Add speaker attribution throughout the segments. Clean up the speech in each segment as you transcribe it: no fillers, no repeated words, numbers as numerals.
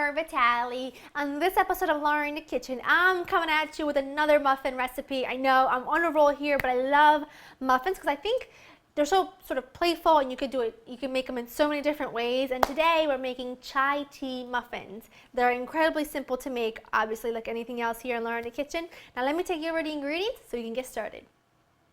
Speaker 1: Laura Vitale. On this episode of Laura in the Kitchen, I'm coming at you with another muffin recipe. I know I'm on a roll here, but I love muffins because I think they're so sort of playful and you can make them in so many different ways. And today we're making chai tea muffins. They're incredibly simple to make, obviously like anything else here in Laura in the Kitchen. Now let me take you over the ingredients so you can get started.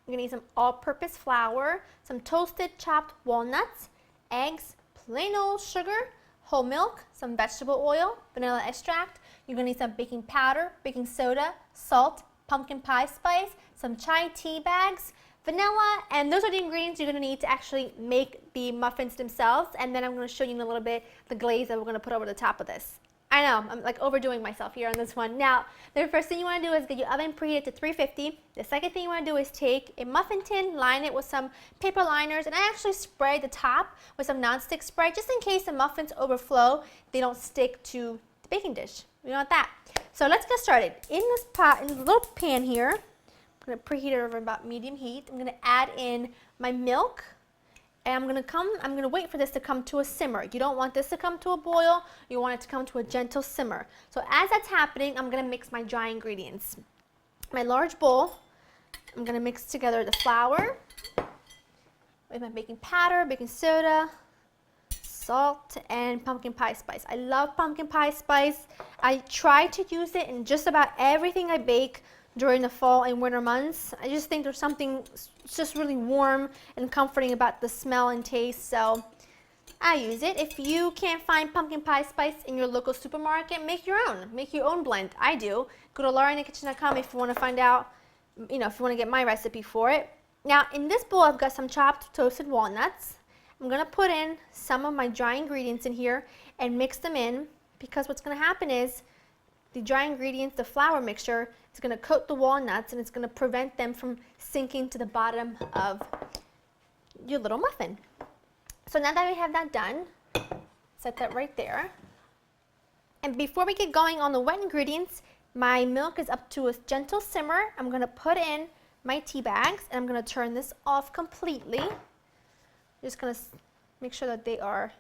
Speaker 1: You're gonna need some all-purpose flour, some toasted chopped walnuts, eggs, plain old sugar, whole milk, some vegetable oil, vanilla extract. You're going to need some baking powder, baking soda, salt, pumpkin pie spice, some chai tea bags, vanilla, and those are the ingredients you're going to need to actually make the muffins themselves. And then I'm going to show you in a little bit the glaze that we're going to put over the top of this. I know, I'm like overdoing myself here on this one. Now, the first thing you want to do is get your oven preheated to 350. The second thing you want to do is take a muffin tin, line it with some paper liners, and I actually spray the top with some nonstick spray just in case the muffins overflow, they don't stick to the baking dish. We want that. So let's get started. In this pot, in this little pan here, I'm going to preheat it over about medium heat. I'm going to add in my milk. And I'm going to wait for this to come to a simmer. You don't want this to come to a boil. You want it to come to a gentle simmer. So as that's happening, I'm going to mix my dry ingredients. My large bowl, I'm going to mix together the flour with my baking powder, baking soda, salt, and pumpkin pie spice. I love pumpkin pie spice. I try to use it in just about everything I bake during the fall and winter months. I just think there's something just really warm and comforting about the smell and taste, so I use it. If you can't find pumpkin pie spice in your local supermarket, make your own. Make your own blend. I do. Go to laurainthekitchen.com if you want to find out, if you want to get my recipe for it. Now, in this bowl, I've got some chopped toasted walnuts. I'm going to put in some of my dry ingredients in here and mix them in, because what's going to happen is the dry ingredients, the flour mixture, is going to coat the walnuts and it's going to prevent them from sinking to the bottom of your little muffin. So now that we have that done, set that right there. And before we get going on the wet ingredients, my milk is up to a gentle simmer. I'm going to put in my tea bags and I'm going to turn this off completely. Just going to make sure that they are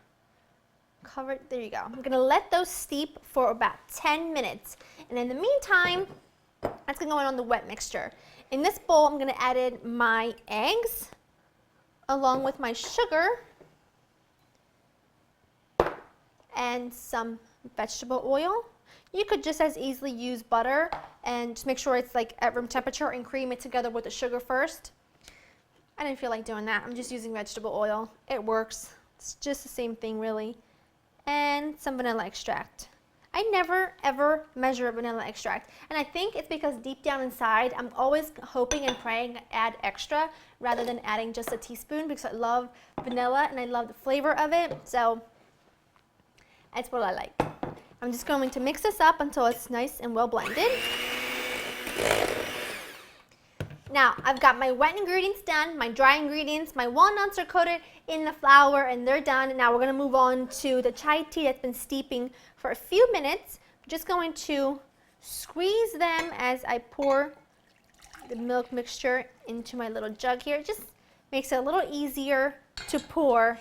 Speaker 1: covered. There you go. I'm going to let those steep for about 10 minutes. And in the meantime, that's going to go on the wet mixture. In this bowl, I'm going to add in my eggs along with my sugar and some vegetable oil. You could just as easily use butter and just make sure it's like at room temperature and cream it together with the sugar first. I didn't feel like doing that. I'm just using vegetable oil. It works. It's just the same thing really. And some vanilla extract. I never ever measure vanilla extract, and I think it's because deep down inside I'm always hoping and praying to add extra rather than adding just a teaspoon, because I love vanilla and I love the flavor of it, so that's what I like. I'm just going to mix this up until it's nice and well blended. Now, I've got my wet ingredients done, my dry ingredients, my walnuts are coated in the flour and they're done. Now we're going to move on to the chai tea that's been steeping for a few minutes. I'm just going to squeeze them as I pour the milk mixture into my little jug here. It just makes it a little easier to pour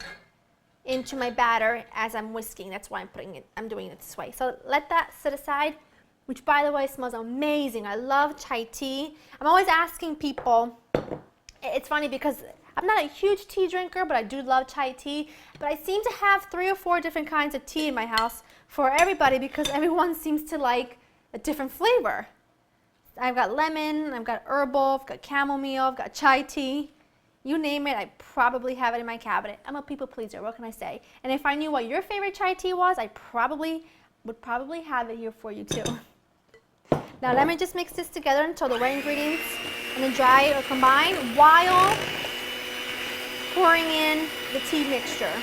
Speaker 1: into my batter as I'm whisking. That's why I'm doing it this way. So let that sit aside, which by the way smells amazing. I love chai tea. I'm always asking people, it's funny because I'm not a huge tea drinker, but I do love chai tea. But I seem to have 3 or 4 different kinds of tea in my house for everybody because everyone seems to like a different flavor. I've got lemon, I've got herbal, I've got chamomile, I've got chai tea. You name it, I probably have it in my cabinet. I'm a people pleaser, what can I say? And if I knew what your favorite chai tea was, I would probably have it here for you too. Now let me just mix this together until the wet ingredients and the dry are combined while pouring in the tea mixture.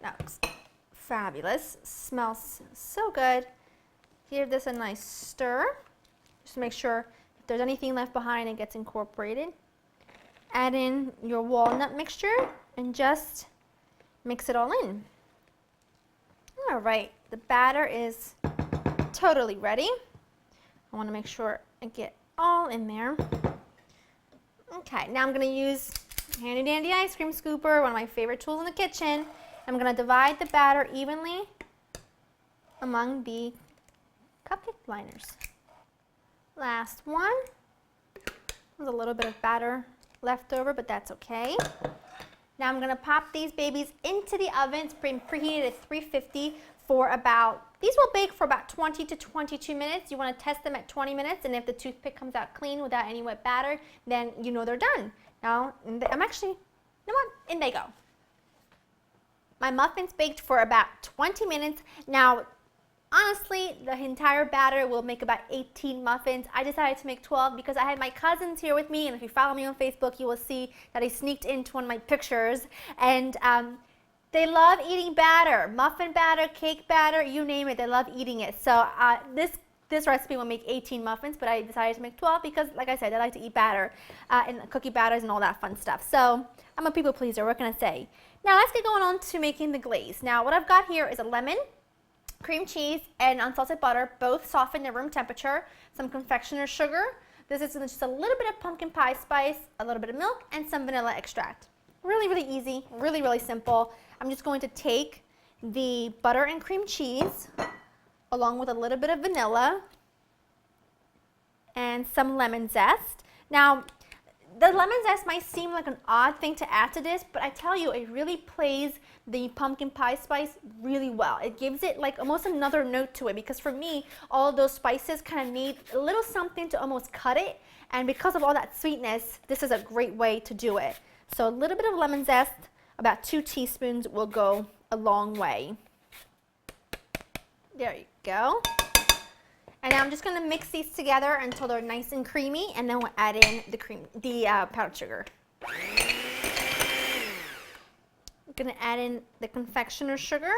Speaker 1: That looks fabulous. Smells so good. Give this a nice stir. Just to make sure if there's anything left behind it gets incorporated. Add in your walnut mixture and just mix it all in. All right, the batter is totally ready. I want to make sure I get all in there. Okay, now I'm going to use handy dandy ice cream scooper, one of my favorite tools in the kitchen, I'm going to divide the batter evenly among the cupcake liners. Last one. There's a little bit of batter left over, but that's okay. Now I'm going to pop these babies into the oven. It's preheated at 350 for about, these will bake for about 20 to 22 minutes. You want to test them at 20 minutes, and if the toothpick comes out clean without any wet batter, then you know they're done. Now, I'm actually, you know what, in they go. My muffins baked for about 20 minutes. Now, honestly, the entire batter will make about 18 muffins. I decided to make 12 because I had my cousins here with me, and if you follow me on Facebook, you will see that I sneaked into one of my pictures, and they love eating batter, muffin batter, cake batter, you name it, they love eating it. So this recipe will make 18 muffins, but I decided to make 12 because, like I said, I like to eat batter and cookie batters and all that fun stuff. So I'm a people pleaser, what can I say? Now let's get going on to making the glaze. Now what I've got here is a lemon, cream cheese, and unsalted butter, both softened at room temperature, some confectioner sugar. This is just a little bit of pumpkin pie spice, a little bit of milk, and some vanilla extract. Really, really easy, really, really simple. I'm just going to take the butter and cream cheese along with a little bit of vanilla and some lemon zest. Now, the lemon zest might seem like an odd thing to add to this, but I tell you, it really plays the pumpkin pie spice really well. It gives it like almost another note to it, because for me, all of those spices kind of need a little something to almost cut it, and because of all that sweetness, this is a great way to do it. So a little bit of lemon zest, about 2 teaspoons will go a long way. There you go. And now I'm just going to mix these together until they're nice and creamy, and then we'll add in the powdered sugar. I'm going to add in the confectioner sugar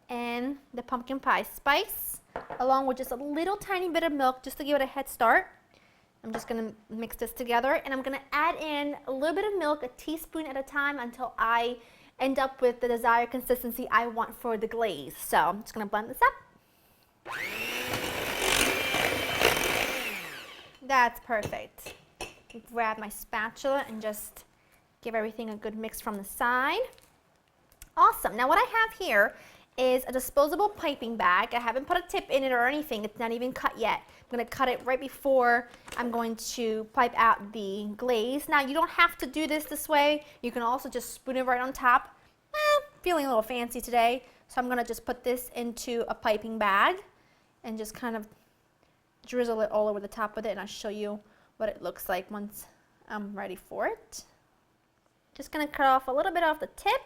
Speaker 1: and the pumpkin pie spice, along with just a little tiny bit of milk just to give it a head start. I'm just going to mix this together, and I'm going to add in a little bit of milk, a teaspoon at a time, until I end up with the desired consistency I want for the glaze. So I'm just going to blend this up. That's perfect. Grab my spatula and just give everything a good mix from the side. Awesome. Now what I have here is a disposable piping bag. I haven't put a tip in it or anything. It's not even cut yet. I'm going to cut it right before I'm going to pipe out the glaze. Now you don't have to do this way. You can also just spoon it right on top. Feeling a little fancy today, so I'm going to just put this into a piping bag and just kind of drizzle it all over the top with it, and I'll show you what it looks like once I'm ready for it. Just going to cut off a little bit off the tip.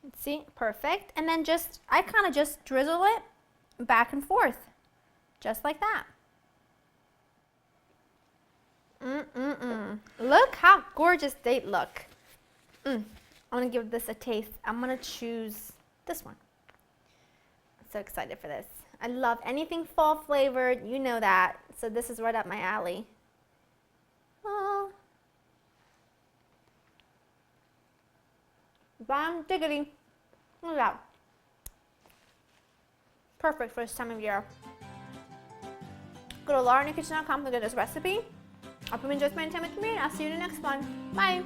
Speaker 1: Let's see, perfect. And then I kind of just drizzle it back and forth, just like that. Look how gorgeous they look. I'm going to give this a taste. I'm going to choose this one. I'm so excited for this. I love anything fall flavored, you know that. So this is right up my alley. Oh. Bomb diggity. Look at that. Perfect for this time of year. Go to laurenkitchen.com to get this recipe. I hope you enjoyed spending time with me, and I'll see you in the next one. Bye.